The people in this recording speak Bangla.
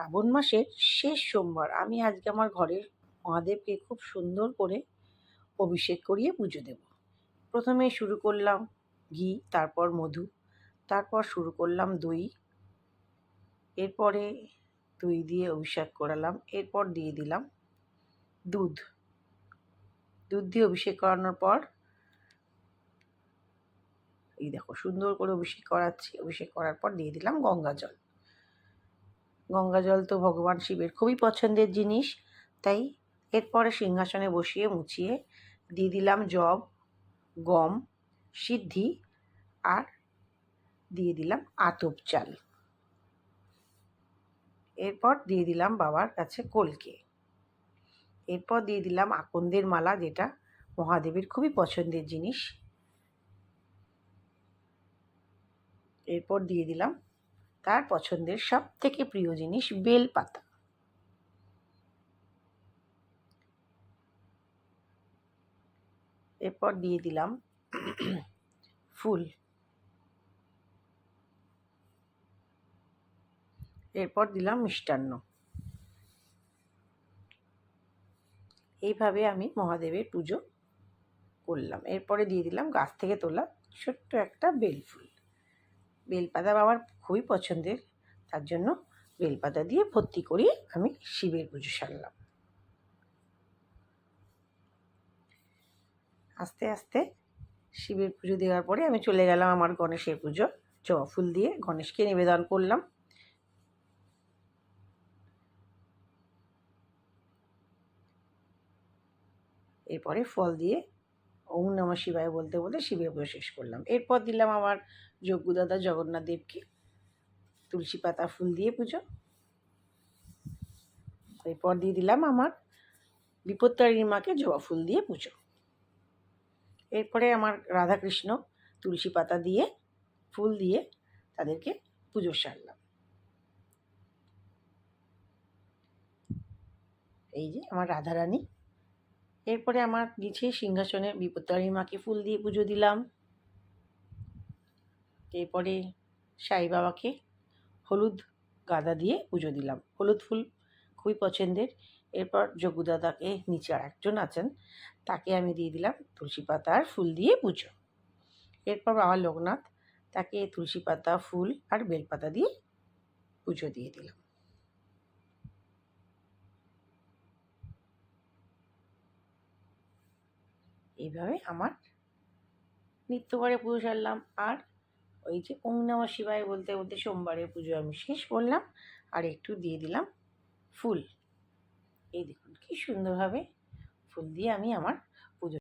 শ্রাবণ মাসের শেষ সোমবার আমি আজকে আমার ঘরের মহাদেবকে খুব সুন্দর করে অভিষেক করিয়ে পুজো দেব। প্রথমে শুরু করলাম ঘি, তারপর মধু, তারপর শুরু করলাম দই, এরপরে দই দিয়ে অভিষেক করালাম, এরপর দিয়ে দিলাম দুধ। দুধ দিয়ে অভিষেক করানোর পর এই দেখো সুন্দর করে অভিষেক করাচ্ছি। অভিষেক করার পর দিয়ে দিলাম গঙ্গা জল। গঙ্গা জল তো ভগবান শিবের খুবই পছন্দের জিনিস, তাই এরপরে সিংহাসনে বসিয়ে মুছিয়ে দিয়ে দিলাম জব, গম, সিদ্ধি আর দিয়ে দিলাম আতপ চাল। এরপর দিয়ে দিলাম বাবার কাছে কলকে। এরপর দিয়ে দিলাম আকন্দের মালা, যেটা মহাদেবের খুবই পছন্দের জিনিস। এরপর দিয়ে দিলাম তার পছন্দের সব থেকে প্রিয় জিনিস বেল পাতা। এরপর দিয়ে দিলাম ফুল। এরপর দিলাম মিষ্টান্ন। এইভাবে আমি মহাদেবের পুজো করলাম। এরপরে দিয়ে দিলাম গাছ থেকে তোলা ছোট্ট একটা বেলফুল। বেলপাতা বাবার খুবই পছন্দের, তার জন্য বেলপাতা দিয়ে ভর্তি করে আমি শিবের পুজো সারলাম। আস্তে আস্তে শিবের পুজো দেওয়ার পরে আমি চলে গেলাম আমার গণেশের পুজো। জবা ফুল দিয়ে গণেশকে নিবেদন করলাম। এরপরে ফল দিয়ে ওম নমঃ শিবায় বলতে বলতে শিবের পুজো শেষ করলাম। এরপর দিলাম আমার যজ্ঞদাদা জগন্নাথ দেবকে তুলসী পাতা ফুল দিয়ে পুজো। এরপর দিয়ে দিলাম আমার বিপত্তারিণী মাকে জবা ফুল দিয়ে পুজো। এরপরে আমার রাধাকৃষ্ণ তুলসী পাতা দিয়ে ফুল দিয়ে তাদেরকে পুজো সারলাম। এই যে আমার রাধারানী। এরপরে আমার নিচে সিংহাসনে বিপত্তারিণী মাকে ফুল দিয়ে পুজো দিলাম। এরপরে সাই বাবাকে হলুদ গাঁদা দিয়ে পুজো দিলাম। হলুদ ফুল খুবই পছন্দের। এরপর যজ্ঞদাদাকে নিচে আর একজন আছেন, তাকে আমি দিয়ে দিলাম তুলসী পাতা আর ফুল দিয়ে পুজো। এরপর বাবা লোকনাথ, তাকে তুলসী পাতা ফুল আর বেলপাতা দিয়ে পুজো দিয়ে দিলাম। এইভাবে আমার নিত্যবারে পুজো সারলাম। আর ওই যে ওম নমঃ শিবায় বলতে বলতে সোমবারের পুজো আমি শেষ করলাম। আর একটু দিয়ে দিলাম ফুল। এই দেখুন কি সুন্দরভাবে ফুল দিয়ে আমি আমার